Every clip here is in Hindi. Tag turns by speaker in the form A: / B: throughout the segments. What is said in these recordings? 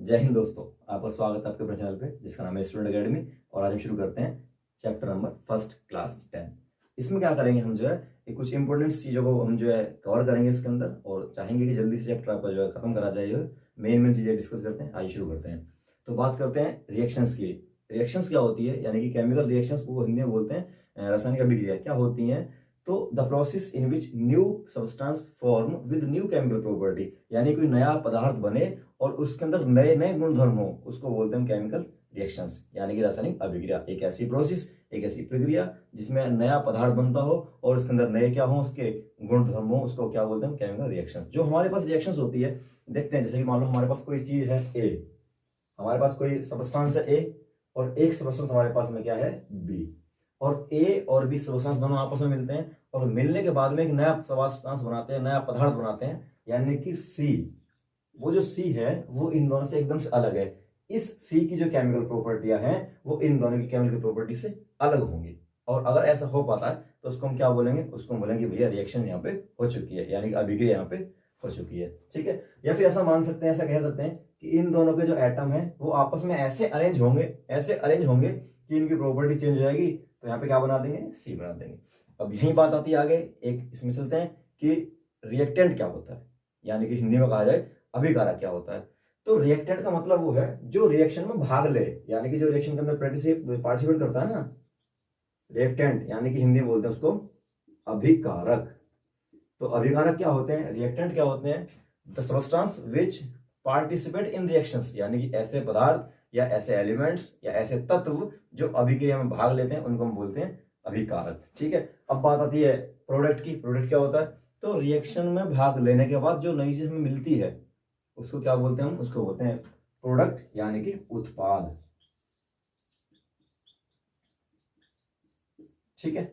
A: जय हिंद दोस्तों, आपका स्वागत है आपके अपने चैनल पे जिसका नाम है स्टूडेंट अकेडमी। और आज हम शुरू करते हैं चैप्टर नंबर फर्स्ट क्लास 10। इसमें क्या करेंगे हम जो है कि कुछ इंपॉर्टेंट चीज़ों को हम जो है कवर करेंगे इसके अंदर और चाहेंगे कि जल्दी से चैप्टर आपका जो है खत्म करा जाए। मेन मेन चीज़ें डिस्कस करते हैं, आइए शुरू करते हैं। तो बात करते हैं रिएक्शंस की। रिएक्शंस क्या होती है, यानी कि केमिकल रिएक्शंस को हिंदी में बोलते हैं रासायनिक अभिक्रिया क्या होती हैं। तो the process in which new substance form with new chemical property, यानी कोई नया पदार्थ बने और उसके अंदर नए नए गुणधर्म हो, उसको बोलते हैं केमिकल रिएक्शंस यानी कि रासायनिक अभिक्रिया। एक ऐसी प्रोसेस, एक ऐसी प्रक्रिया जिसमें नया पदार्थ बनता हो और उसके अंदर नए क्या हो, उसके गुणधर्म हो, उसको क्या बोलते हैं, केमिकल रिएक्शन। जो हमारे पास रिएक्शंस होती है, देखते हैं जैसे कि मान लो हमारे पास कोई चीज है ए, हमारे पास कोई सबस्टांस है ए और एक सबस्टांस हमारे पास में क्या है बी, और ए और बी सबस्टांस दोनों आपस में मिलते हैं और मिलने के बाद में एक नया सबस्टांस बनाते हैं, नया पदार्थ बनाते हैं, यानी कि सी। वो जो सी है वो इन दोनों से एकदम से अलग है। इस सी की जो केमिकल प्रॉपर्टियां हैं वो इन दोनों की केमिकल प्रॉपर्टी से अलग होंगी। और अगर ऐसा हो पाता है तो उसको हम क्या बोलेंगे, उसको हम बोलेंगे भैया रिएक्शन यहाँ पे हो चुकी है, यानी कि अभिक्रिया यहाँ पे हो चुकी है। ठीक है, या फिर ऐसा मान सकते हैं, ऐसा कह सकते हैं कि इन दोनों के जो एटम है वो आपस में ऐसे अरेंज होंगे कि इनकी प्रॉपर्टी चेंज हो जाएगी, तो यहाँ पे क्या बना देंगे, सी बना देंगे। अब यही बात आती है आगे, एक इसमें चलते हैं कि रिएक्टेंट क्या होता है, यानी कि हिंदी में कहा जाए अभिकारक क्या होता है। तो रिएक्टेंट का मतलब वो है जो रिएक्शन में भाग ले, यानी कि जो रिएक्शन के अंदर पार्टिसिपेट करता है ना, रिएक्टेंट, यानी कि हिंदी में बोलते हैं उसको अभिकारक। तो अभिकारक क्या होते हैं, रिएक्टेंट क्या होते हैं, the substance which participate in reactions, यानी कि ऐसे पदार्थ या ऐसे एलिमेंट्स या ऐसे तत्व जो अभिक्रिया में भाग लेते हैं उनको हम बोलते हैं अभिकारक। ठीक है, अब बात आती है प्रोडक्ट की। प्रोडक्ट क्या होता है, तो रिएक्शन में भाग लेने के बाद जो नई चीज हमें मिलती है उसको क्या बोलते हैं, हम उसको बोलते हैं प्रोडक्ट, यानी कि उत्पाद। ठीक है,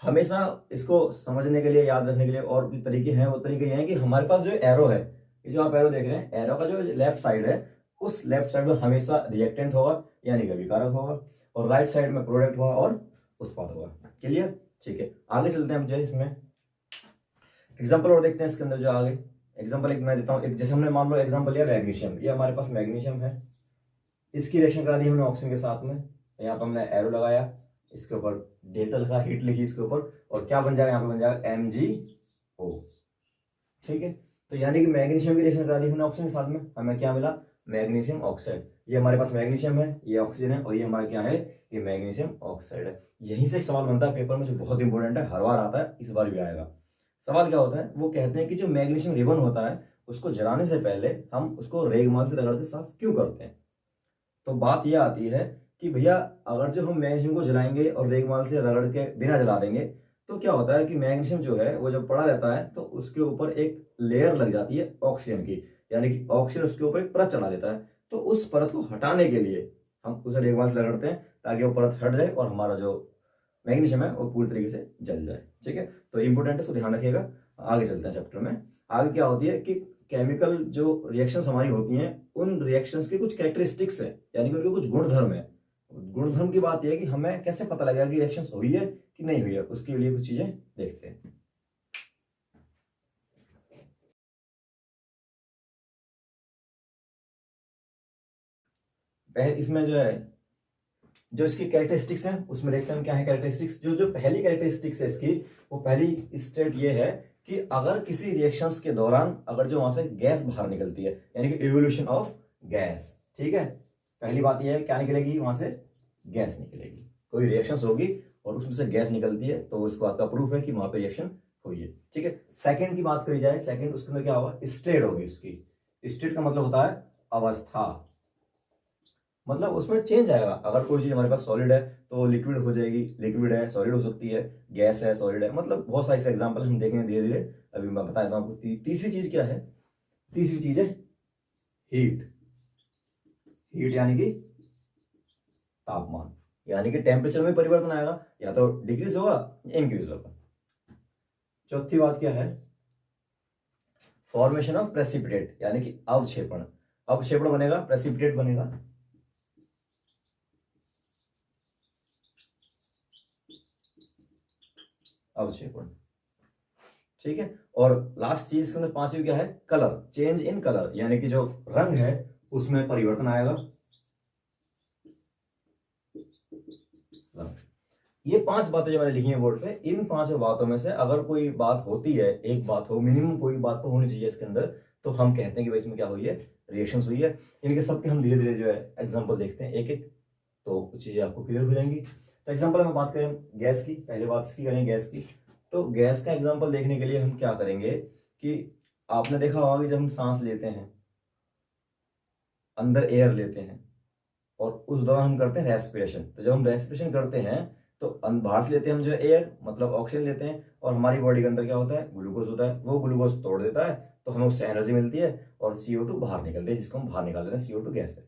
A: हमेशा इसको समझने के लिए, याद रखने के लिए और भी तरीके हैं। वो तरीके ये हैं कि हमारे पास जो एरो है, ये जो आप एरो देख रहे हैं, एरो का जो लेफ्ट साइड है उस लेफ्ट साइड में हमेशा रिएक्टेंट होगा यानी कि अभिकारक होगा, और राइट साइड में प्रोडक्ट होगा और उत्पाद होगा। क्लियर? ठीक है, आगे चलते हैं हम जो है इसमें एग्जाम्पल और देखते हैं इसके अंदर जो आगे एग्जाम्पल एक मैं देता हूँ। एक जैसे हमने मान लो एग्जाम्पल लिया मैग्नीशियम, ये हमारे पास मैग्नीशियम है, इसकी रिएक्शन करा दी हमने ऑक्सीजन के साथ में, यहाँ पर हमने एरो लगाया, इसके ऊपर डेल्टा लिखा, हीट लिखी इसके ऊपर, और क्या बन जाएगा, यहाँ पे बन जाएगा MgO। ठीक है, तो यानी कि मैग्नीशियम की रिएक्शन करा दी हमने ऑक्सीजन के साथ में, हमें क्या मिला, मैग्नीशियम ऑक्साइड। ये हमारे पास मैग्नीशियम है, ये ऑक्सीजन है, और ये हमारा क्या है, ये मैग्नीशियम ऑक्साइड है। यहीं से एक सवाल बनता है पेपर में जो बहुत इंपॉर्टेंट है, हर बार आता है, इस बार भी आएगा। सवाल क्या होता है, वो कहते हैं कि जो मैग्नीशियम रिबन होता है उसको जलाने से पहले हम उसको रेगमाल से रगड़ के साफ क्यों करते हैं। तो बात यह आती है कि भैया अगर जो हम मैग्नीशियम को जलाएंगे और रेगमाल से रगड़ के बिना जला देंगे तो क्या होता है कि मैग्नीशियम जो है वो जब पड़ा रहता है तो उसके ऊपर एक लेयर लग जाती है ऑक्सीजन की, यानी कि ऑक्सीजन उसके ऊपर एक परत चढ़ा देता है। तो उस परत को हटाने के लिए हम उसे रेगमाल से रगड़ते हैं ताकि वो परत हट जाए और हमारा जो मैग्नीशियम है वो पूरी तरीके से जल जाए। ठीक है, तो इंपॉर्टेंट है, इसको ध्यान रखिएगा। आगे चलते हैं चैप्टर में। आगे क्या होती है कि केमिकल जो रिएक्शंस हमारी होती हैं उन रिएक्शंस के कुछ कैरेक्टरिस्टिक्स है, यानी कि उनके कुछ गुणधर्म है। गुणधर्म की बात यह है कि हमें कैसे पता लगेगा कि रिएक्शंस हुई है कि नहीं हुई है, उसके लिए कुछ चीजें देखते हैं। पहले इसमें जो है जो इसकी कैरेक्टरिस्टिक्स हैं उसमें देखते हैं क्या है कैरेक्टरिस्टिक्स। जो जो पहली कैरेक्टरिस्टिक्स है इसकी, वो पहली स्टेट ये है कि अगर किसी रिएक्शंस के दौरान अगर जो वहां से गैस बाहर निकलती है, यानी कि इवोल्यूशन ऑफ गैस। ठीक है, पहली बात यह है क्या निकलेगी, वहां से गैस निकलेगी। कोई रिएक्शंस होगी और उसमें से गैस निकलती है तो इस बात का प्रूफ है कि वहां पे रिएक्शन हुई है। ठीक है, सेकंड की बात करी जाए, सेकंड उसके अंदर क्या होगा, स्टेट होगी उसकी। स्टेट का मतलब होता है अवस्था, मतलब उसमें चेंज आएगा। अगर कोई चीज हमारे पास सॉलिड है तो लिक्विड हो जाएगी, लिक्विड है सॉलिड हो सकती है, गैस है सॉलिड है, मतलब बहुत सारे एग्जांपल हम देखेंगे धीरे धीरे। अभी मैं बता देता हूँ आपको। तीसरी चीज क्या है, तीसरी चीज है हीट। हीट यानी कि तापमान, यानी कि टेम्परेचर में परिवर्तन आएगा, या तो डिक्रीज होगा या इंक्रीज होगा। चौथी बात क्या है, फॉर्मेशन ऑफ प्रेसिपिटेट, यानी कि अवक्षेपण। अवक्षेपण बनेगा, प्रेसिपिटेट बनेगा। अवक्षेपण। ठीक है, और लास्ट चीज के अंदर पांचवी क्या है, कलर, चेंज इन कलर, यानी कि जो रंग है उसमें परिवर्तन आएगा। ये 5 बातें जो मैंने लिखी हैं बोर्ड पे, इन 5 बातों में से अगर कोई बात होती है, एक बात हो, मिनिमम कोई बात तो होनी चाहिए इसके अंदर, तो हम कहते हैं कि भाई इसमें क्या हुई है, रिएक्शंस हुई है। इनके सबके हम धीरे धीरे जो है एग्जांपल देखते हैं एक एक, तो कुछ चीजें आपको क्लियर हो जाएंगी। तो एग्जांपल में बात करें गैस की, पहले बात इसकी करें गैस की। तो गैस का एग्जांपल देखने के लिए हम क्या करेंगे कि आपने देखा होगा कि जब हम सांस लेते हैं, अंदर एयर लेते हैं और उस दौरान हम करते हैं रेस्पिरेशन। तो जब हम रेस्पिरेशन करते हैं तो बाहर से लेते हैं हम जो है एयर, मतलब ऑक्सीजन लेते हैं, और हमारी बॉडी के अंदर क्या होता है, ग्लूकोज होता है। वो ग्लूकोज तोड़ देता है तो हमें उससे एनर्जी मिलती है और CO2 बाहर निकलती है, जिसको हम बाहर निकाल देते हैं, CO2 गैस है।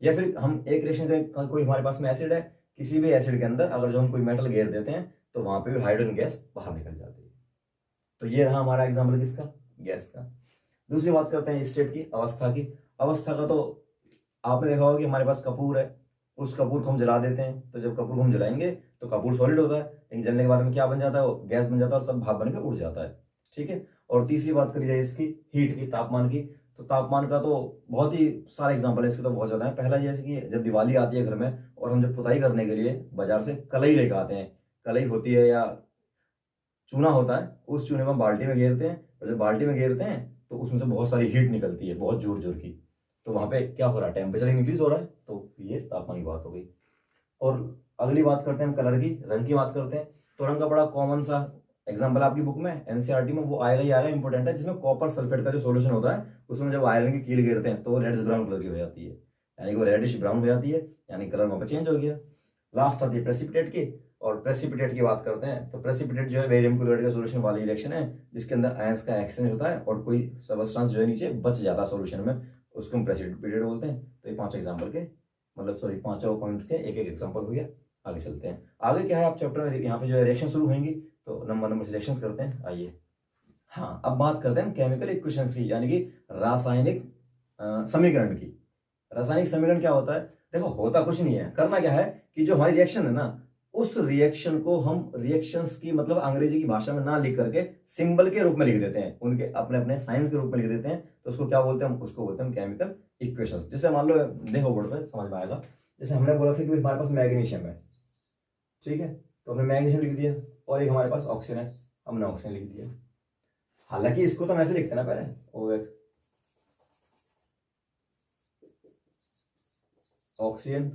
A: या फिर हम एक रिएक्शन, कोई हमारे पास में एसिड है, किसी भी एसिड के अंदर अगर जो हम कोई मेटल घेर देते हैं तो वहां पे भी हाइड्रोजन गैस बाहर निकल जाती है। तो ये रहा हमारा एग्जाम्पल किसका, गैस का। दूसरी बात करते हैं स्टेट की, अवस्था की। अवस्था का तो आपने देखा होगा कि हमारे पास कपूर है, उस कपूर को हम जला देते हैं। तो जब कपूर को हम जलाएंगे तो कपूर सॉलिड होता है, लेकिन जलने के बाद में क्या बन जाता है, वो गैस बन जाता है और सब भाप बनकर उड़ जाता है। ठीक है। और तीसरी बात करी जाए इसकी, हीट की, तापमान की। तो तापमान का तो बहुत ही सारे एग्जाम्पल है इसके, तो बहुत ज्यादा है। पहला जैसे कि जब दिवाली आती है घर में और हम जब पुताई करने के लिए बाजार से कलई लेकर आते हैं, कलई होती है या चूना होता है, उस चूने को हम बाल्टी में घेरते हैं, और जब बाल्टी में घेरते हैं तो उसमें से बहुत सारी हीट निकलती है, बहुत जोर जोर की। तो वहां पे क्या हो रहा है, टेम्परेचर इंक्रीज हो रहा है, तो ये तापमान की बात हो गई। और अगली बात करते हैं हम कलर की, रंग की बात करते हैं। तो रंग का बड़ा कॉमन सा एग्जांपल आपकी बुक में, एनसीईआरटी में वो आएगा ही आएगा, इंपॉर्टेंट है, जिसमें कॉपर सल्फेट का जो सॉल्यूशन होता है उसमें जब आयरन की कील गिरते हैं तो वो रेडिश ब्राउन कलर की हो जाती है, यानी कि वो रेडिश ब्राउन हो जाती है, यानी कलर वहां पर चेंज हो गया। लास्ट आती है प्रेसिपिटेट की, और प्रेसिपिटेट की बात करते हैं तो प्रेसिपिटेट जो है बेरियम क्लोराइड का सॉल्यूशन वाली रिएक्शन है, जिसके अंदर आयंस का एक्सचेंज होता है और कोई सबस्टेंस जो है नीचे बच जाता है सॉल्यूशन में, उसको हम प्रेसिपिटेट बोलते हैं। तो ये 5 एग्जाम्पल के, मतलब सॉरी 5 पॉइंट के एक एक एग्जाम्पल हो गया। आगे चलते हैं, आगे क्या है, आप चैप्टर में यहाँ पे जो है रिएक्शन शुरू होंगी, तो नंबर से रिएक्शंस करते हैं। आइए, हाँ अब बात करते हैं केमिकल इक्वेशंस की, यानी कि रासायनिक समीकरण की। रासायनिक समीकरण क्या होता है, देखो होता कुछ नहीं है, करना क्या है कि जो हमारी रिएक्शन है ना, उस रिएक्शन को हम रिएक्शंस की मतलब अंग्रेजी की भाषा में ना लिख करके सिंबल के रूप में लिख देते हैं, उनके अपने अपने साइंस के रूप में लिख देते हैं। तो उसको क्या बोलते हैं, उसको बोलते हैं केमिकल इक्वेशंस। जैसे मान लो, देखो बोर्ड पे समझ में आएगा, जैसे हमने बोला था कि हमारे पास मैग्नीशियम है, ठीक है, तो हमने मैग्नीशियम लिख दिया, और एक हमारे पास ऑक्सीजन है, हमने ऑक्सीजन लिख दिया। हालांकि इसको तो हम ऐसे लिखते हैं ना पहले, OX oxygen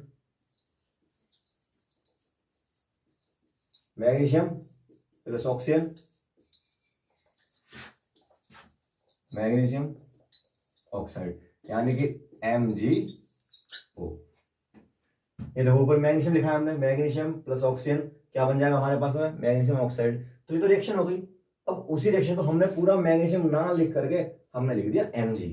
A: magnesium plus oxygen, magnesium oxide, यानी कि MgO। ये देखो ऊपर मैग्नीशियम लिखा है हमने, मैग्नीशियम प्लस ऑक्सीजन क्या बन जाएगा हमारे पास में, मैग्नीशियम ऑक्साइड। तो ये तो रिएक्शन हो गई। अब उसी रिएक्शन को हमने पूरा मैग्नीशियम ना लिख करके हमने लिख दिया Mg,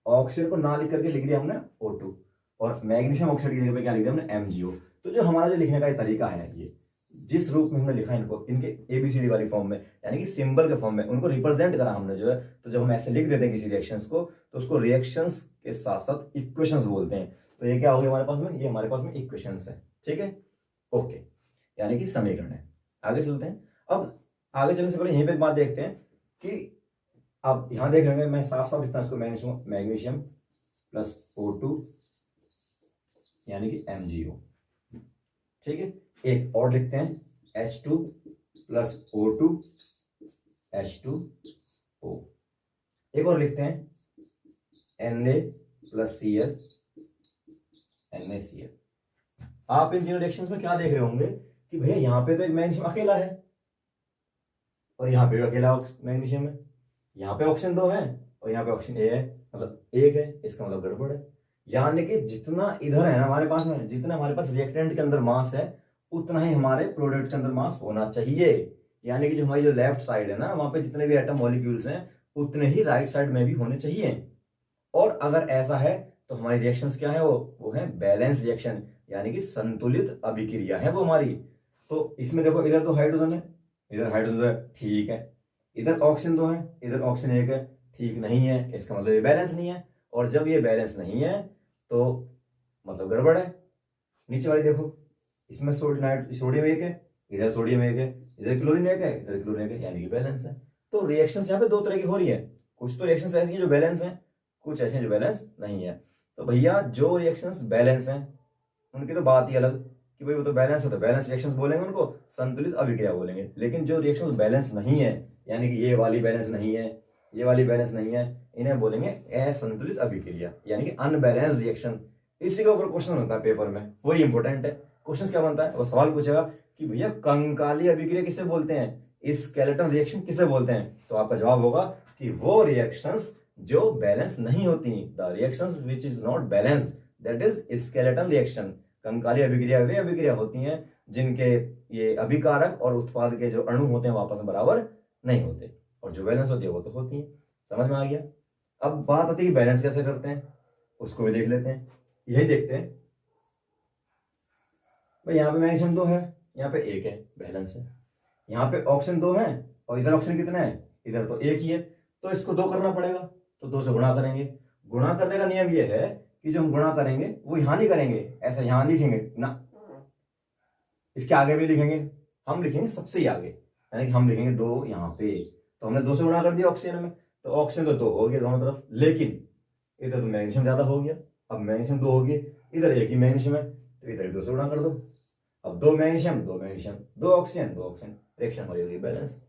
A: ऑक्सीजन को ना लिख करके लिख दिया हमने O2, और मैग्नीशियम ऑक्साइड की जगह पे क्या लिख दिया हमने MgO। तो जो हमारा जो लिखने का ये तरीका है, ये जिस रूप में हमने लिखा इनको, इनके ABCD वाली फॉर्म में, यानी कि सिंबल के फॉर्म में उनको रिप्रेजेंट करा हमने जो है। तो जब हम ऐसे लिख देते हैं किसी रिएक्शंस को, तो उसको रिएक्शंस के साथ साथ इक्वेशंस बोलते हैं। तो ये क्या हो गया हमारे पास में, ये हमारे पास में इक्वेशंस है, ठीक है, ओके, यानी कि समीकरण है। आगे चलते हैं। अब आगे चलने से पहले यहीं पे एक बात देखते हैं कि आप यहां देख रहे होंगे, मैं साफ साफ लिखता हूं इसको, मैग्नीशियम प्लस O2 यानी कि MgO, ठीक है। एक और लिखते हैं H2 प्लस O2 H2O। एक और लिखते हैं Na प्लस Cl NaCl। आप इन तीनों रिएक्शंस में क्या देख रहे होंगे कि भैया यहाँ पे तो एक मैग्नीशियम अकेला है और यहाँ पे भी अकेला मैग्नीशियम है, यहाँ पे ऑक्सीजन 2 है और यहाँ पे ऑक्सीजन A है, मतलब 1 है, इसका मतलब गड़बड़ है। यानी कि जितना इधर है ना हमारे पास में, जितना हमारे पास रिएक्टेंट के अंदर मास है, उतना ही हमारे प्रोडक्ट के अंदर मास होना चाहिए। यानी कि जो हमारी जो लेफ्ट साइड है ना, वहां पे जितने भी एटम मॉलिक्यूल्स हैं उतने ही राइट साइड में भी होने चाहिए। और अगर ऐसा है तो हमारी रिएक्शंस क्या है, वो है बैलेंस रिएक्शन, यानी कि संतुलित अभिक्रिया है वो हमारी। तो इसमें देखो, इधर तो हाइड्रोजन है, इधर हाइड्रोजन है, ठीक है, इधर ऑक्सीजन 2 है, इधर ऑक्सीजन 1 है, ठीक नहीं है, इसका मतलब ये बैलेंस नहीं है। और जब ये बैलेंस नहीं है तो मतलब गड़बड़ है। नीचे वाली देखो, इसमें सोडियम 1 है, इधर सोडियम 1 है, इधर क्लोरीन 1 है, इधर क्लोरीन 1 है, यानी कि बैलेंस है। तो रिएक्शंस यहाँ पे 2 तरह की हो रही है। कुछ तो रिएक्शंस ऐसी हैं जो बैलेंस हैं, कुछ ऐसे जो बैलेंस नहीं है। तो भैया जो रिएक्शंस बैलेंस हैं उनकी तो बात ही अलग कि भाई वो तो बैलेंस है, तो बैलेंस रिएक्शंस बोलेंगे उनको, संतुलित अभिक्रिया बोलेंगे। लेकिन जो रिएक्शंस बैलेंस नहीं है, यानी कि ये वाली बैलेंस नहीं है, ये वाली बैलेंस नहीं है, इन्हें बोलेंगे असंतुलित अभिक्रिया, यानी कि अनबैलेंस्ड रिएक्शन। इसी के ऊपर क्वेश्चन होता है पेपर में, वही इंपॉर्टेंट है। क्वेश्चन क्या बनता है, वो सवाल पूछेगा कि भैया कंकाली अभिक्रिया किसे बोलते हैं, स्केलेटन रिएक्शन किसे बोलते हैं। तो आपका जवाब होगा कि वो रिएक्शंस जो बैलेंस नहीं होती, the reactions which is not balanced, that is skeleton reaction. Kankali अभिक्रिया वे अभिक्रिया होती हैं जिनके ये अभिकारक और उत्पाद के जो अणु होते हैं वो आपस में बराबर नहीं होते, और जो बैलेंस होती है वो तो होती है। समझ में आ गया। अब बात आती है कि बैलेंस कैसे करते हैं, उसको भी देख लेते हैं। यही देखते हैं भाई, यहाँ पे मैग्नीशियम 2 है, यहाँ पे 1 है, बैलेंस है। यहाँ पे ऑक्सीजन 2 है और इधर ऑक्सीजन कितना है, इधर तो 1 ही है, तो इसको 2 करना पड़ेगा, तो 2 से गुणा करेंगे। गुणा करने का नियम यह है कि जो हम गुणा करेंगे वो यहां नहीं करेंगे, ऐसा यहां लिखेंगे ना, इसके आगे भी लिखेंगे, हम लिखेंगे सबसे ही आगे, यानी कि हम लिखेंगे 2 यहाँ पे। तो हमने 2 से गुणा कर दिया ऑक्सीजन में, तो ऑक्सीजन तो 2 हो गया दोनों तरफ, लेकिन इधर तो मैग्नीशियम ज्यादा हो गया। अब मैग्नीशियम 2 हो गया, इधर 1 ही मैग्नीशियम है, तो इधर 2 से गुणा कर दो। अब 2 magnesium 2 magnesium 2 oxygen 2 oxygen, reaction हो जाएगी बैलेंस।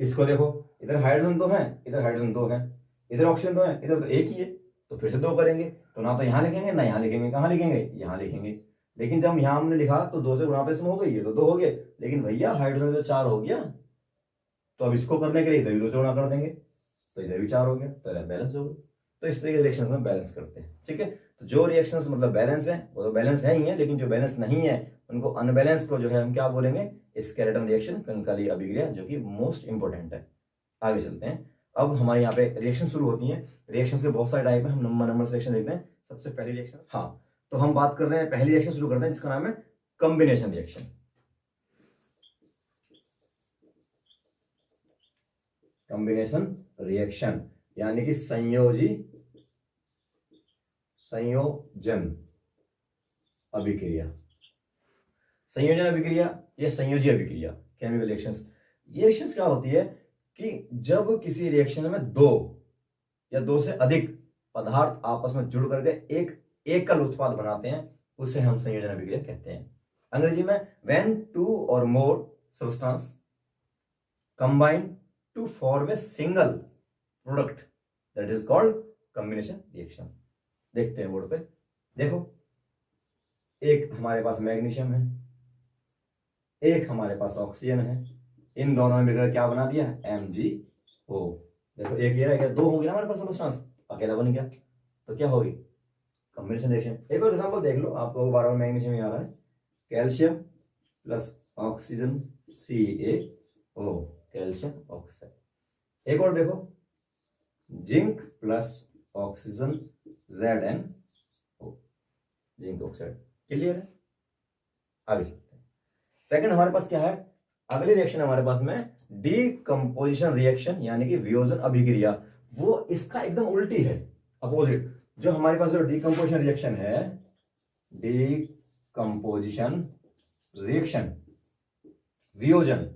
A: इसको देखो, इधर हाइड्रोजन 2 है, इधर हाइड्रोजन 2 है, इधर ऑक्सीजन 2 है, इधर तो 1 ही है, तो फिर से 2 करेंगे। तो ना तो यहां लिखेंगे ना यहां लिखेंगे, कहां लिखेंगे, यहां लिखेंगे। लेकिन जब यहां हमने लिखा तो 2 से गुणा तो इसमें हो गई है, तो 2 हो गए। लेकिन भैया हाइड्रोजन तो 4 हो गया, तो अब इसको करने के लिए इधर भी 2 से गुणा कर देंगे, तो इधर भी 4 हो गया, तो बैलेंस हो गया। तो इस तरीके के रिएक्शन में बैलेंस करते हैं। ठीक है, तो जो रिएक्शंस मतलब बैलेंस है वो तो बैलेंस है ही है, लेकिन जो बैलेंस नहीं है उनको अनबैलेंस को जो है हम क्या बोलेंगे, स्केलेटन रिएक्शन, कंकाली अभिक्रिया, जो कि मोस्ट इंपोर्टेंट है। आगे चलते हैं। अब हमारे यहाँ पे रिएक्शन शुरू होती है। रिएक्शंस के बहुत सारे टाइप है, हम नंबर से रिएक्शन देखते हैं। सबसे पहली रिएक्शन, हाँ, तो हम बात कर रहे हैं, पहली रिएक्शन शुरू करते हैं जिसका नाम है कॉम्बिनेशन रिएक्शन। कॉम्बिनेशन रिएक्शन यानी कि संयोजन अभिक्रिया। संयोजन अभिक्रिया या संयोजी अभिक्रिया, केमिकल रिएक्शंस। ये रिएक्शंस क्या होती है कि जब किसी रिएक्शन में 2 या 2 से अधिक पदार्थ आपस में जुड़ करके एक एकल उत्पाद बनाते हैं, उसे हम संयोजन अभिक्रिया कहते हैं। अंग्रेजी में when 2 or more substance combine to form a single product, that is called combination reaction. देखते हैं बोर्ड पे, देखो, एक हमारे पास मैग्नीशियम है, एक हमारे पास ऑक्सीजन है, इन दोनों ने मिलकर क्या बना दिया, MgO। देखो एक ये रह गया, 2 हो गया हमारे पास सब्सटेंस, अकेला बन गया, तो क्या होगी, कॉम्बिनेशन रिएक्शन। एक और एग्जांपल देख लो, आपको बार बार मैग्नीशियम ही आ रहा है, calcium plus oxygen CaO, calcium oxide. एक और देखो, zinc plus oxygen ZnO, zinc oxide. Clear है, आगे चलते हैं। सेकंड हमारे पास क्या है, अगली रिएक्शन हमारे पास में डीकंपोजिशन रिएक्शन यानी कि वियोजन अभिक्रिया। वो इसका एकदम उल्टी है, अपोजिट। जो हमारे पास जो डीकंपोजिशन रिएक्शन है, डीकंपोजिशन रिएक्शन वियोजन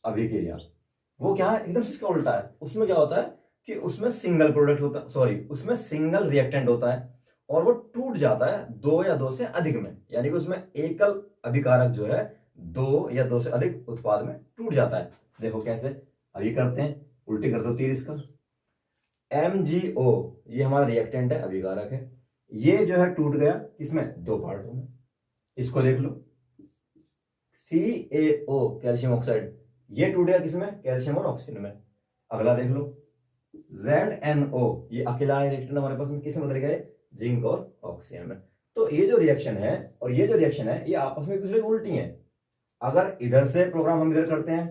A: अभिक्रिया, वो क्या है, एकदम से इसका उल्टा है। उसमें क्या होता है कि उसमें सिंगल प्रोडक्ट होता है, सॉरी, उसमें सिंगल रिएक्टेंट होता है और वो टूट जाता है 2 या 2 से अधिक में, यानी कि उसमें एकल अभिकारक जो है 2 या 2 से अधिक उत्पाद में टूट जाता है। देखो कैसे, अभी करते हैं, उल्टी कर दो तीर इसका। MgO ये हमारा रिएक्टेंट है, अभिकारक है, ये जो है टूट गया किसमें, 2 पार्टों में। इसको देख लो, CaO कैल्शियम ऑक्साइड, ये टूट गया किसमें, कैल्शियम और ऑक्सीजन में। अगला देख लो, ZnO ये अकेला रिएक्टेंट हमारे पास में किसमें बदल गया, जिंक और ऑक्सीजन में। तो ये जो रिएक्शन है और ये जो रिएक्शन है, ये आपस में एक दूसरे की उल्टी है। अगर इधर से प्रोग्राम हम इधर करते हैं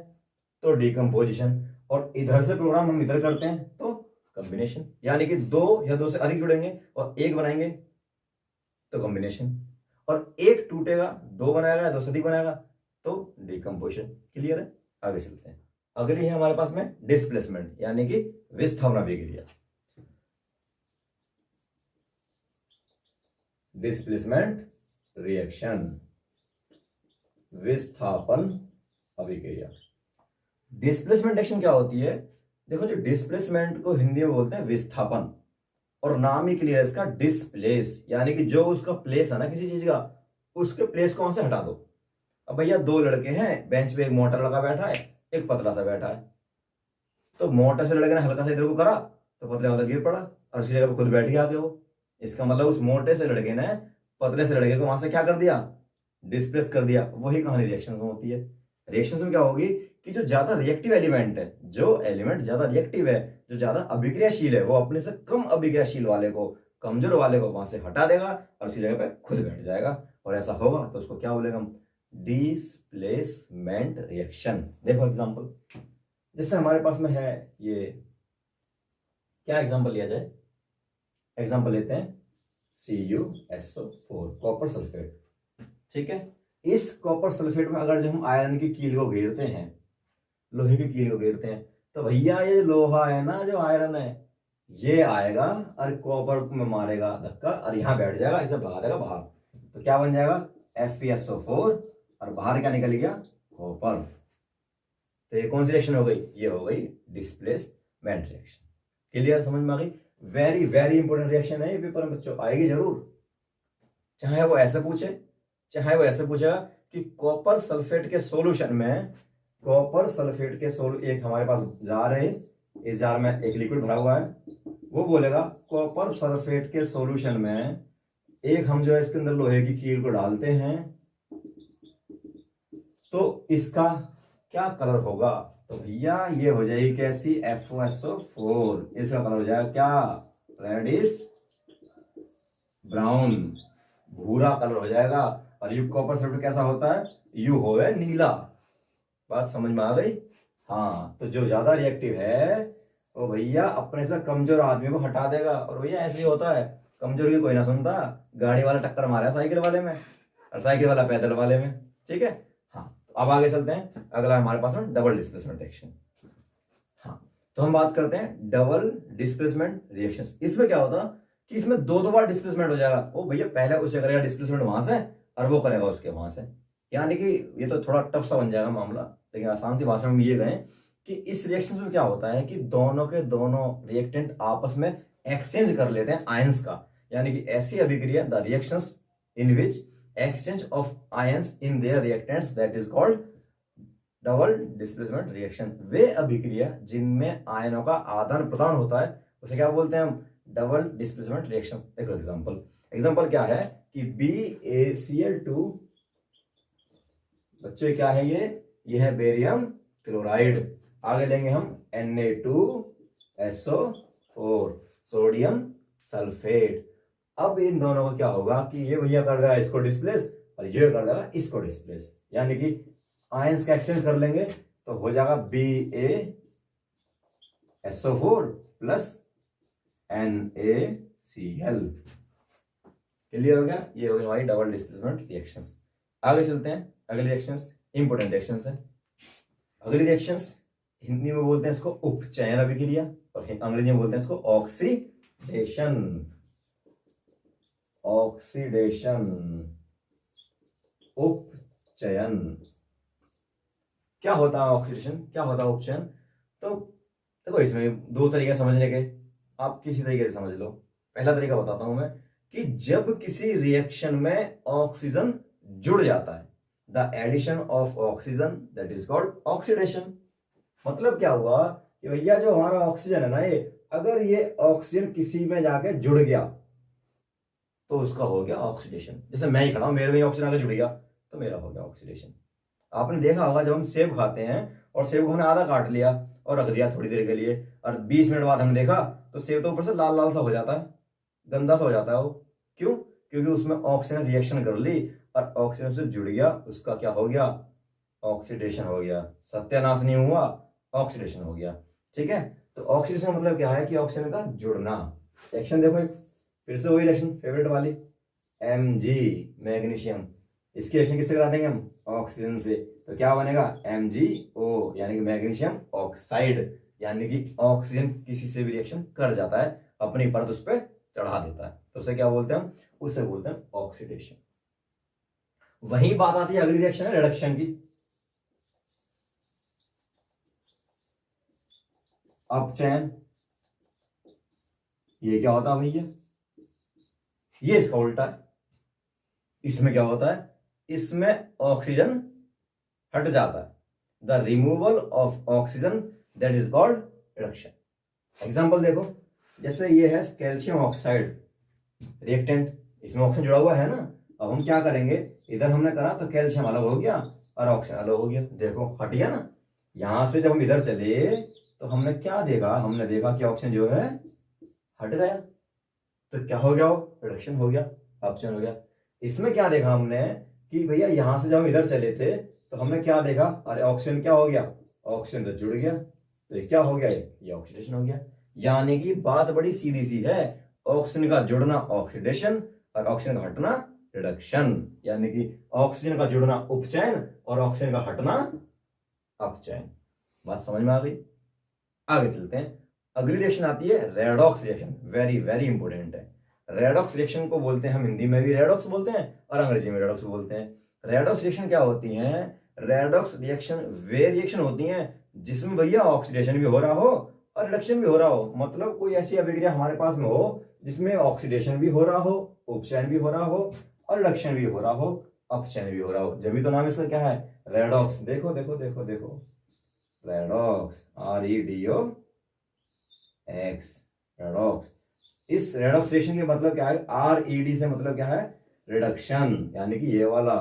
A: तो डीकंपोजिशन, और इधर से प्रोग्राम हम इधर करते हैं तो कॉम्बिनेशन, यानी कि 2 या 2 से अधिक जुड़ेंगे और एक बनाएंगे तो कॉम्बिनेशन, और एक टूटेगा 2 बनाएगा 2 से अधिक बनाएगा तो डीकंपोजिशन। क्लियर है, आगे चलते हैं। अगली है हमारे पास में डिस्प्लेसमेंट यानी कि विस्थापन अभिक्रिया। डिस्प्लेसमेंट रिएक्शन, विस्थापन अभिक्रिया। डिस्प्लेसमेंट रिएक्शन क्या होती है देखो, जो डिस्प्लेसमेंट को हिंदी में बोलते हैं विस्थापन, और नाम ही क्लियर है इसका, डिस्प्लेस, यानी कि जो उसका प्लेस है ना किसी चीज का, उसके प्लेस को वहां से हटा दो। अब भैया दो लड़के हैं बेंच पे, एक मोटा लड़का बैठा है, एक पतला सा बैठा है। तो मोटे से लड़के ने हल्का सा इधर को करा तो पतले वाला गिर पड़ा और उसकी जगह पे खुद बैठ गया आगे वो। इसका मतलब उस मोटे से लड़के ने पतले से लड़के को वहां से क्या कर दिया, डिस्प्लेस कर दिया। वही कहानी रिएक्शन में होती है। रिएक्शन में क्या होगी कि जो ज्यादा रिएक्टिव एलिमेंट है, जो एलिमेंट ज्यादा रिएक्टिव है, जो ज्यादा अभिक्रियाशील है, वो अपने से कम अभिक्रियाशील वाले को, कमजोर वाले को वहां से हटा देगा और उसकी जगह पे खुद बैठ जाएगा। और ऐसा होगा तो उसको क्या बोलेगा हम, डिस्प्लेसमेंट रिएक्शन। देखो एग्जांपल, जैसे हमारे पास में है ये, क्या एग्जांपल लिया जाए, एग्जांपल लेते हैं CuSO4 कॉपर सल्फेट। ठीक है, इस कॉपर सल्फेट में अगर जो हम आयरन की कील को घेरते हैं, लोहे की कील को घेरते हैं, तो भैया ये लोहा है ना, जो आयरन है, ये आएगा और कॉपर में मारेगा धक्का और यहां बैठ जाएगा, इसे भगा देगा बाहर। तो क्या बन जाएगा, FeSO4, और बाहर क्या निकल गया, कॉपर। तो ये कौन सी रिएक्शन हो गई, ये हो गई डिस्प्लेसमेंट रिएक्शन। क्लियर, समझ में आ गई। वेरी वेरी इंपॉर्टेंट रिएक्शन है ये, पेपर में बच्चों आएगी जरूर। चाहे वो ऐसे पूछे, चाहे वो ऐसे पूछेगा कि कॉपर सल्फेट के सॉल्यूशन में, कॉपर सल्फेट के एक हमारे पास जार है, इस जार में एक लिक्विड भरा हुआ है, वो बोलेगा कॉपर सल्फेट के सॉल्यूशन में एक हम जो है इसके अंदर लोहे की कील को डालते हैं, तो इसका क्या कलर होगा। तो भैया ये हो जाएगी कैसी, FeSO4, इसका कलर हो जाएगा क्या, रेडिश ब्राउन, भूरा कलर हो जाएगा। और यू कॉपर सल्फेट कैसा होता है, यू होवे नीला। बात समझ में आ गई। हाँ, तो जो ज्यादा रिएक्टिव है वो भैया अपने से कमजोर आदमी को हटा देगा। और भैया ऐसे ही होता है, कमजोर की कोई ना सुनता, गाड़ी वाला टक्कर मारा साइकिल वाले में और साइकिल वाला पैदल वाले में। ठीक है, हाँ, तो अब आगे चलते हैं। अगला हमारे पास में डबल डिस्प्लेसमेंट रिएक्शन। हाँ, तो हम बात करते हैं डबल डिस्प्लेसमेंट रिएक्शन। इसमें क्या होता कि इसमें दो दो बार डिस्प्लेसमेंट हो जाएगा। वो भैया पहले उसे करेगा डिस्प्लेसमेंट वहां से और वो करेगा उसके वहां से, यानी कि ये तो थोड़ा टफ सा बन जाएगा मामला, लेकिन आसान सी भाषा में ये गए कि इस रिएक्शन में क्या होता है कि दोनों के दोनों रिएक्टेंट आपस में एक्सचेंज कर लेते हैं आयंस का, यानी कि ऐसी अभिक्रिया, the reactions in which exchange of ions in their reactants, that is called double displacement reaction. वे अभिक्रिया जिनमें आयनों का आदान प्रदान होता है उसे क्या बोलते हैं हम, डबल डिस्प्लेसमेंट रिएक्शन। देखो एग्जांपल, एग्जांपल क्या है कि BaCl2, बच्चों क्या है ये है बेरियम क्लोराइड। आगे लेंगे हम Na2SO4 सोडियम सल्फेट। अब इन दोनों को क्या होगा कि ये भैया कर देगा इसको डिस्प्लेस और ये कर देगा इसको डिस्प्लेस, यानी कि आयंस का एक्सचेंज कर लेंगे तो हो जाएगा BaSO4 प्लस NaCl। क्लियर हो गया, ये हो गई हमारी डबल डिस्प्लेसमेंट रिएक्शंस। आगे चलते हैं, अगली रिएक्शंस इंपोर्टेंट रिएक्शंस है। अगली रिएक्शंस हिंदी में बोलते हैं इसको उपचयन अभिक्रिया और अंग्रेजी में बोलते हैं इसको ऑक्सीडेशन। ऑक्सीडेशन, उपचयन। क्या होता है ऑक्सीडेशन, क्या होता है उपचयन। तो देखो इसमें दो तरीके समझने के, आप किसी तरीके से समझ लो। पहला तरीका बताता हूं मैं कि जब किसी रिएक्शन में ऑक्सीजन जुड़ जाता है, the addition of oxygen, that is called oxidation. मतलब क्या हुआ कि भैया जो हमारा ऑक्सीजन है ना, ये अगर ये ऑक्सीजन किसी में जाके जुड़ गया तो उसका हो गया ऑक्सीडेशन। जैसे मैं ही खड़ा हूं, मेरे में ऑक्सीजन आके जुड़ गया तो मेरा हो गया ऑक्सीडेशन। आपने देखा होगा जब हम सेब खाते हैं और सेब को हमने आधा काट लिया और रख दिया थोड़ी देर के लिए और 20 मिनट बाद हमने देखा तो सेब तो ऊपर से लाल लाल सा हो जाता है, गंदा सा हो जाता है वो। क्यों, क्योंकि उसमें ऑक्सीजन रिएक्शन कर ली और ऑक्सीजन से जुड़ गया, उसका क्या हो गया, ऑक्सीडेशन हो गया। सत्यानाश नहीं हुआ, ऑक्सीडेशन हो गया। ठीक है, तो ऑक्सीडेशन मतलब क्या है कि ऑक्सीजन का जुड़ना। एक्शन देखो एक, फिर से वही रिएक्शन फेवरेट वाली, Mg मैग्नीशियम, इसकी रिएक्शन किससे करा देंगे हम, ऑक्सीजन से। तो क्या बनेगा MgO, यानी कि मैग्नीशियम ऑक्साइड, यानी कि ऑक्सीजन किसी से भी रिएक्शन कर जाता है, अपनी परत उस पर चढ़ा देता है, तो उसे क्या बोलते हैं हम, उसे बोलते हैं ऑक्सीडेशन। वही बात आती है अगली रिएक्शन है रिडक्शन की। अपचयन। ये क्या होता है भैया, ये इसका उल्टा है। इसमें क्या होता है, इसमें ऑक्सीजन हट जाता है, the removal of oxygen, that is called reduction. Example देखो, जैसे ये है कैल्शियम ऑक्साइड रिएक्टेंट, इसमें ऑक्सीजन जुड़ा हुआ है ना। अब हम क्या करेंगे, इधर हमने करा तो कैल्शियम अलग हो गया और ऑक्सीजन अलग हो गया, देखो हट गया ना। यहां से जब हम इधर चले तो हमने क्या देखा, हमने देखा कि ऑक्सीजन जो है हट गया, तो क्या हो गया, वो रिडक्शन हो गया, ऑप्शन हो गया। इसमें क्या देखा हमने कि भैया यहां से जब हम इधर चले थे तो हमने क्या देखा, अरे ऑक्सीजन क्या हो गया, ऑक्सीजन तो जुड़ गया, तो ये क्या हो गया, ये ऑक्सीडेशन हो गया। यानी कि बात बड़ी सीधी सी है, ऑक्सीजन का जुड़ना ऑक्सीडेशन और ऑक्सीजन का हटना रिडक्शन, यानी कि ऑक्सीजन का जुड़ना उपचयन और ऑक्सीजन का हटना अपचयन। बात समझ में आ गई। आगे चलते हैं, अगली रिएक्शन आती है redox reaction, very very important है। रेडॉक्स रिएक्शन को बोलते हैं हम हिंदी में भी रेडॉक्स बोलते हैं और अंग्रेजी में रेडॉक्स बोलते हैं। रेडॉक्स रिएक्शन क्या होती है, रेडॉक्स रिएक्शन वे रिएक्शन होती है जिसमें भैया ऑक्सीडेशन भी हो रहा हो और रिडक्शन भी हो रहा हो। मतलब कोई ऐसी अभिक्रिया हमारे पास में हो जिसमें ऑक्सीडेशन भी हो रहा हो, उपचयन भी हो रहा हो और रिडक्शन भी हो रहा हो, अपचयन भी हो रहा हो, जब तो नाम इसका क्या है, रेडॉक्स। देखो देखो देखो देखो, रेडॉक्स, REDOX, रेडॉक्स। इस रेडॉक्स रिएक्शन के मतलब क्या है, RED से मतलब क्या है, रिडक्शन, यानी कि ये वाला,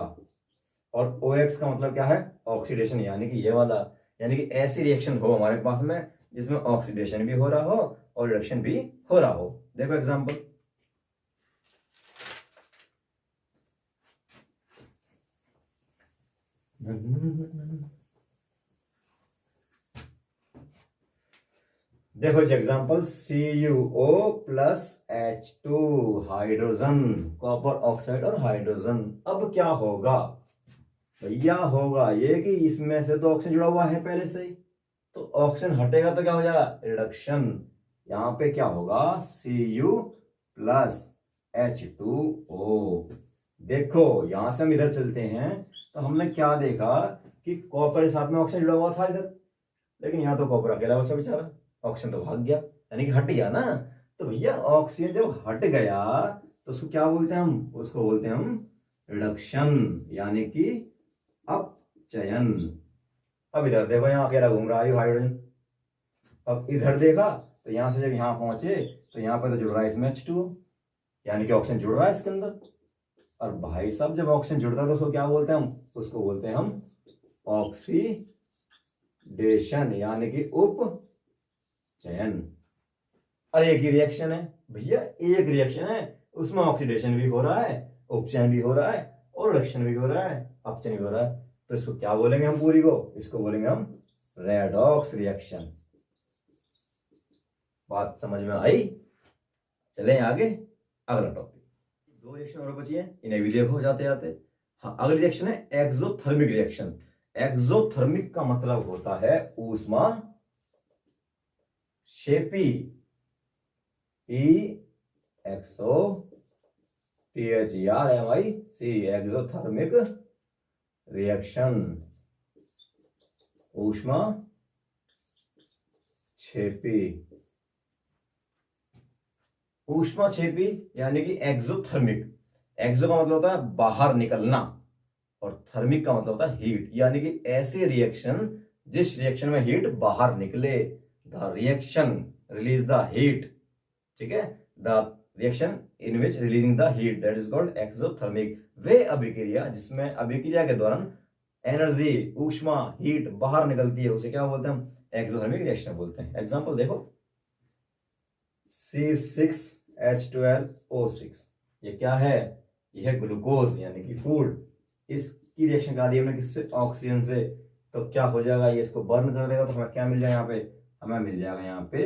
A: और OX का मतलब क्या है, ऑक्सीडेशन, यानी कि ये वाला। यानी कि ऐसी रिएक्शन हो हमारे पास में जिसमें ऑक्सीडेशन भी हो रहा हो और रिडक्शन भी हो रहा हो। देखो एग्जांपल, देखो जी example, CuO plus H2 hydrogen, copper oxide और हाइड्रोजन। अब क्या होगा भैया, होगा ये कि इसमें से तो ऑक्सीजन जुड़ा हुआ है पहले से ही, तो ऑक्सीजन हटेगा तो क्या हो जाएगा, रिडक्शन। यहां पे क्या होगा, Cu प्लस H2O। देखो यहां से हम इधर चलते हैं तो हमने क्या देखा कि कॉपर के साथ में ऑक्सीजन जुड़ा हुआ था इधर, लेकिन यहाँ तो कॉपर अकेला बचा बेचारा, ऑक्सीजन तो भाग गया, यानी कि हट गया ना। तो भैया ऑक्सीजन जब हट गया तो उसको क्या बोलते हैं हम, उसको बोलते हैं हम रिडक्शन, यानी कि अपचयन। अब इधर देखो, यहाँ अकेला घूम रहा है हाइड्रोजन। अब इधर देखा तो यहां से जब यहाँ पहुंचे तो यहाँ पर तो जुड़ रहा है इसमें H2O, यानी कि ऑक्सीजन जुड़ रहा है इसके अंदर। और भाई साहब जब ऑक्सीजन जुड़ता है तो उसको क्या बोलते हैं हम, उसको बोलते हैं हम ऑक्सीडेशन, यानी कि उपचयन। अरे एक ही रिएक्शन है भैया, एक रिएक्शन है, उसमें ऑक्सीडेशन भी हो रहा है, उपचयन भी हो रहा है और रिडक्शन भी हो रहा है, अपचयन भी हो रहा है। तो इसको क्या बोलेंगे हम पूरी को, इसको बोलेंगे हम रेडॉक्स रिएक्शन। बात समझ में आई। चलें आगे, अगला टॉपिक। दो रिएक्शन और बची है, इन्हें भी देखो जाते जाते। हाँ, अगली रिएक्शन है एक्सोथर्मिक रिएक्शन। एक्सोथर्मिक का मतलब होता है ऊष्मा क्षेपी, EXOTHERMIC, एक्सोथर्मिक रिएक्शन, ऊष्मा क्षेपी। ऊष्मा क्षेपी यानी कि एक्सोथर्मिक, एक्सो का मतलब होता है बाहर निकलना और थर्मिक का मतलब होता है हीट, यानी कि ऐसे रिएक्शन जिस रिएक्शन में हीट बाहर निकले, the reaction release the heat, ठीक है, the reaction in which releasing the heat, that is called exothermic. वे अभिक्रिया जिसमें अभिक्रिया के दौरान एनर्जी, ऊष्मा, हीट बाहर निकलती है, उसे क्या बोलते हैं हम, एक्सोथर्मिक रिएक्शन बोलते हैं। एग्जांपल देखो, C6H12O6, ये क्या है, यह है ग्लूकोज यानी कि फूड। इसकी रिएक्शन करा दी हमने किससे, ऑक्सीजन से, तो क्या हो जाएगा, ये इसको बर्न कर देगा तो हमें क्या मिल जाएगा यहाँ पे, हमें मिल जाएगा यहाँ पे,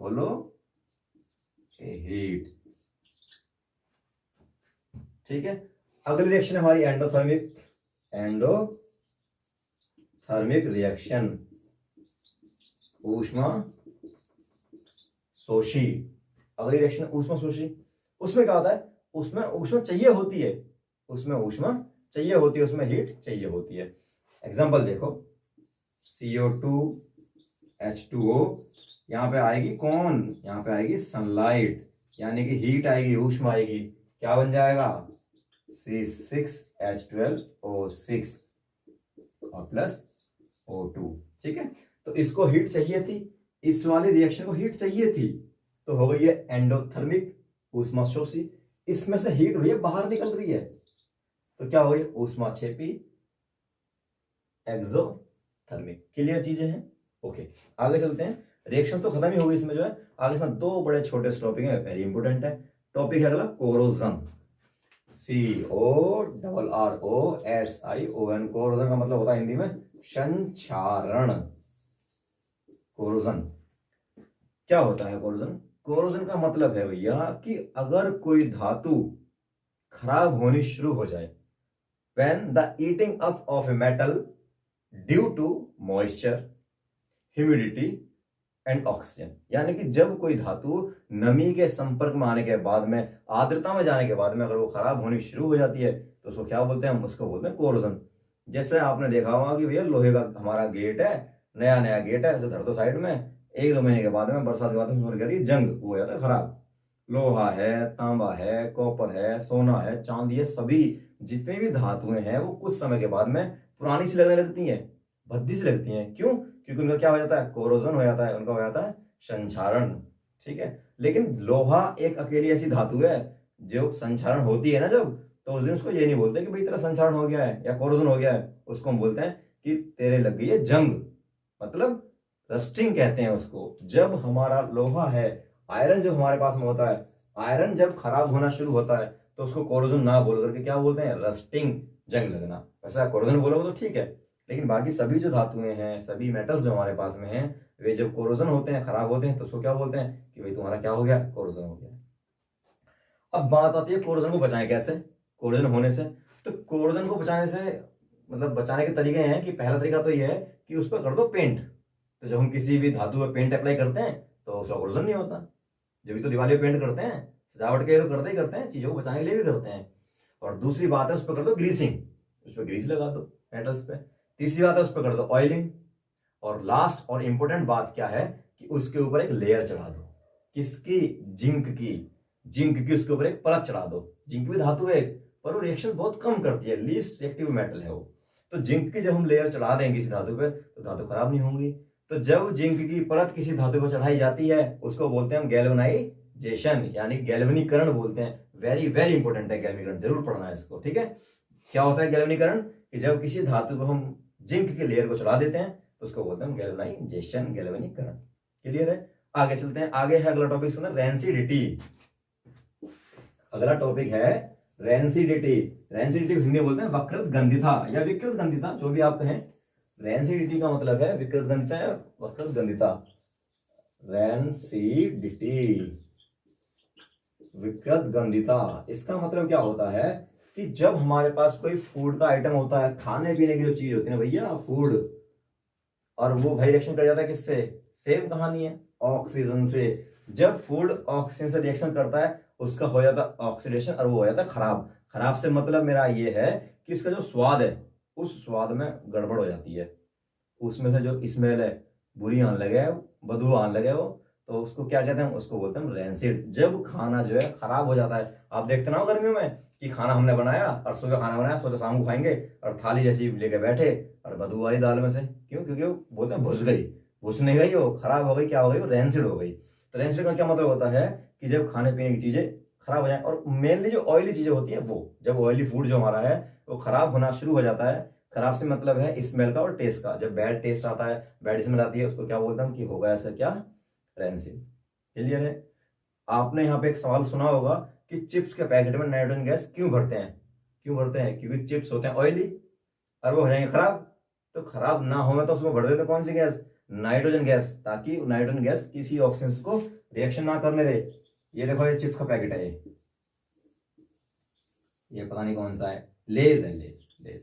A: बोलो, हीट। ठीक है, अगली रिएक्शन हमारी एंडोथर्मिक, एंडोथर्मिक रिएक्शन, ऊष्मा शोषी। अगली रिएक्शन ऊष्मा शोषी, उसमें क्या होता है, उसमें ऊष्मा चाहिए होती है, उसमें ऊष्मा चाहिए होती है, उसमें हीट चाहिए होती है। एग्जांपल देखो, CO2 H2O, यहाँ पे आएगी कौन, यहाँ पे आएगी सनलाइट, यानी कि हीट आएगी, ऊष्मा आएगी, क्या बन जाएगा C6H12O6 और प्लस O2। ठीक है, तो इसको हीट चाहिए थी, इस वाले रिएक्शन को हीट चाहिए थी, तो हो गई है एंडोथर्मिक ऊष्माशोषी। इसमें से हीट हुई है बाहर निकल रही है, तो क्या हो गई ऊष्माक्षेपी एक्सोथर्मिक। क्लियर चीजें हैं। ओके, आगे चलते हैं। रिएक्शन तो खत्म ही हो गई इसमें जो है, आगे इसमें दो बड़े छोटे टॉपिक है, वेरी इंपॉर्टेंट है। टॉपिक है अगला कोरोजन, CORROSION। कोरोजन का मतलब होता है हिंदी में संक्षारण। कोरोजन क्या होता है? कोरोजन, कोरोजन का मतलब है भैया कि अगर कोई धातु खराब होनी शुरू हो जाए, when the eating up of a metal due to moisture, humidity and oxygen, यानी कि जब कोई धातु नमी के संपर्क में आने के बाद में, आर्द्रता में जाने के बाद में अगर वो खराब होनी शुरू हो जाती है, तो उसको क्या बोलते हैं? हम उसको बोलते हैं कोरोजन। जैसे आपने देखा होगा कि भैया लोहे का हमारा गेट है, नया नया गेट है, उसे धर दो साइड में, 1-2 महीने के बाद में, बरसात के बाद में जंग हो जाता है खराब। लोहा है, तांबा है, कॉपर है, सोना है, चांदी है, सभी जितनी भी धातुएं हैं वो कुछ समय के बाद में पुरानी सी लगने लगती हैं, भद्दी सी लगती हैं। क्यों? क्योंकि उनका क्या हो जाता है? कोरोजन हो जाता है, उनका हो जाता है संक्षारण। ठीक है, लेकिन लोहा एक अकेली ऐसी धातु है जो संक्षारण होती है ना जब, तो उस दिन उसको ये नहीं बोलते कि भाई तेरा संक्षारण हो गया है या कोरोजन हो गया है, उसको हम बोलते हैं कि तेरे लग गई है जंग, मतलब रस्टिंग कहते हैं उसको। जब हमारा लोहा है, आयरन जब हमारे पास में होता है, आयरन जब खराब होना शुरू होता है, तो उसको कोरोजन ना बोल करके क्या बोलते हैं? रस्टिंग, जंग लगना। वैसा कोरोजन बोलोगे तो ठीक है, लेकिन बाकी सभी जो धातुएं हैं, सभी मेटल्स जो हमारे पास में हैं, वे जब कोरोजन होते हैं, खराब होते हैं, तो उसको क्या बोलते हैं कि भाई तुम्हारा क्या हो गया? कोरोजन हो गया। अब बात आती है कोरोजन को बचाएं कैसे, कोरोजन होने से। तो कोरोजन को बचाने से मतलब बचाने के तरीके हैं कि पहला तरीका तो यह है कि उस पर कर दो पेंट। तो जब हम किसी भी धातु पर पेंट अप्लाई करते हैं तो उसका कोरोजन नहीं होता। जब भी तो दिवाली पे पेंट करते हैं, सजावट के लिए करते ही करते हैं, चीजों को बचाने के लिए भी करते हैं। और दूसरी बात है उस पर कर दो ग्रीसिंग, उस पर ग्रीस लगा दो मेटल्स पे। तीसरी बात है उस पर कर दो ऑयलिंग। और लास्ट और इंपॉर्टेंट बात क्या है कि उसके ऊपर एक लेयर चढ़ा दो। किसकी? जिंक की। जिंक की उसके ऊपर एक परत चढ़ा दो। जिंक भी धातु है पर वो रिएक्शन बहुत कम करती है, लीस्ट रिएक्टिव मेटल है वो। तो जिंक की जब हम लेयर चढ़ा देंगे किसी धातु पे, तो धातु खराब नहीं होंगी। तो जब जिंक की परत किसी धातु पर चढ़ाई जाती है, उसको बोलते हैं हम गैल्वेनाइजेशन, यानी गैल्वेनीकरण बोलते हैं। वेरी वेरी इंपॉर्टेंट है गैल्वेनीकरण, जरूर पढ़ना है इसको। ठीक है, क्या होता है गैल्वेनीकरण? कि जब किसी धातु पर हम जिंक के लेयर को चढ़ा देते हैं, तो उसको बोलते हैं गैल्वेनाइजेशन, गैल्वेनीकरण। क्लियर है? आगे चलते हैं। आगे है अगला टॉपिक सुना, रेंसिडिटी। अगला टॉपिक है रेंसिडिटी। रेंसिडिटी हिंदी बोलते हैं वक्रत गंधिता या विकृत गंधिता, जो भी आप कहें। रेंसिडिटी का मतलब है विकृत गंधिता या वक्रत गंधिता। रेंसिडिटी, विकृत गंधिता, इसका मतलब क्या होता है कि जब हमारे पास कोई फूड का आइटम होता है, खाने पीने की जो चीज होती है ना भैया, फूड, और वो भाई रिएक्शन कर जाता है किससे? सेम कहानी है, ऑक्सीजन से। जब फूड ऑक्सीजन से रिएक्शन करता है, उसका हो जाता है ऑक्सीडेशन और वो हो जाता है खराब। खराब से मतलब मेरा ये है कि इसका जो स्वाद है, उस स्वाद में गड़बड़ हो जाती है, उसमें से जो स्मेल है बुरी आने लगे, बदबू आने लगे वो, तो उसको क्या कहते हैं? उसको बोलते हैं रेंसिड। जब खाना जो है खराब हो जाता है, आप देखते ना हो गर्मियों में कि खाना हमने बनाया और सुबह खाना बनाया, सोचा शाम को खाएंगे, और थाली जैसी लेके बैठे और बदबू आई दाल में से। क्यों? क्योंकि वो बोलते हैं घुस गई, घुस नहीं गई, वो खराब हो गई, क्या हो गई? वो रेंसिड हो गई। तो रेंसिड का क्या मतलब होता है कि जब खाने पीने की चीजें खराब हो जाए, और मेनली जो ऑयली चीजें होती है वो, जब ऑयली फूड जो हमारा है वो खराब होना शुरू हो जाता है। खराब से मतलब है स्मेल का और टेस्ट का। जब बैड टेस्ट आता है, बैड स्मेल आती है, उसको क्या बोलते हैं कि होगा ऐसा क्या? रेंसिड। क्लियर है? आपने यहाँ पे एक सवाल सुना होगा कि चिप्स के पैकेट में नाइट्रोजन गैस क्यों भरते हैं? क्यों भरते हैं? क्योंकि चिप्स होते हैं ऑयली और वो हो जाएंगे खराब। तो खराब ना हो तो उसमें भर देते कौन सी गैस? नाइट्रोजन गैस, ताकि नाइट्रोजन गैस किसी ऑक्सीजन को रिएक्शन ना करने दे। ये देखो, ये चिप्स का पैकेट है, ये पता नहीं कौन सा है, लेज है, लेज लेज।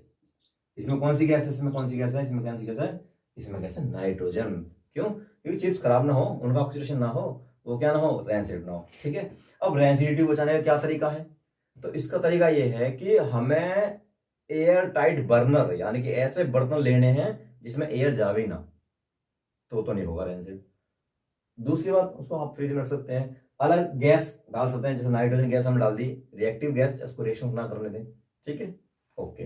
A: इसमें कौन सी गैस है? इसमें कौन सी गैस है? इसमें कौन सी गैस है? इसमें गैस है नाइट्रोजन। क्यों? क्योंकि चिप्स खराब ना हो, उनका ऑक्सीडेशन ना हो, वो क्या ना हो? रेंसिड ना हो। ठीक है, अब रेंसिडिटी बचाने का क्या तरीका है? तो इसका तरीका ये है कि हमें एयर टाइट बर्नर, यानी कि ऐसे बर्तन लेने हैं जिसमें एयर जावे ना। तो नहीं होगा रेंसिड। दूसरी बात, उसको आप फ्रिज में रख सकते हैं, अलग गैस डाल सकते हैं, जैसे नाइट्रोजन गैस हम डाल दी, रिएक्टिव गैस, उसको रिएक्शन ना करने दें, ठीक है। ओके,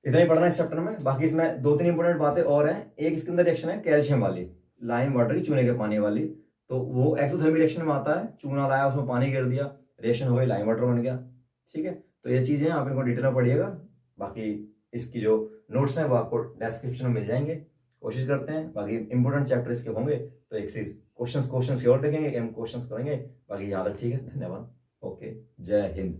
A: इतना ही पढ़ना है इस चैप्टर में। बाकी इसमें 2-3 इंपॉर्टेंट बातें और हैं। एक इसके अंदर रिएक्शन है कैल्शियम वाली, लाइम वाटर की चूने के पानी वाली, तो वो एक्सोथर्मिक रिएक्शन में आता है, चूना लाया उसमें पानी गिर दिया, रिएक्शन हो गई, लाइम वाटर बन गया, ठीक है। तो ये चीजें आप इनको डिटेल में पढ़िएगा। बाकी इसकी जो नोट्स हैं वो आपको डिस्क्रिप्शन में मिल जाएंगे। कोशिश करते हैं, बाकी इंपॉर्टेंट चैप्टर इसके होंगे तो एक चीज क्वेश्चन की ओर देखेंगे, हम क्वेश्चन करेंगे। बाकी याद है, ठीक है, धन्यवाद। ओके, जय हिंद।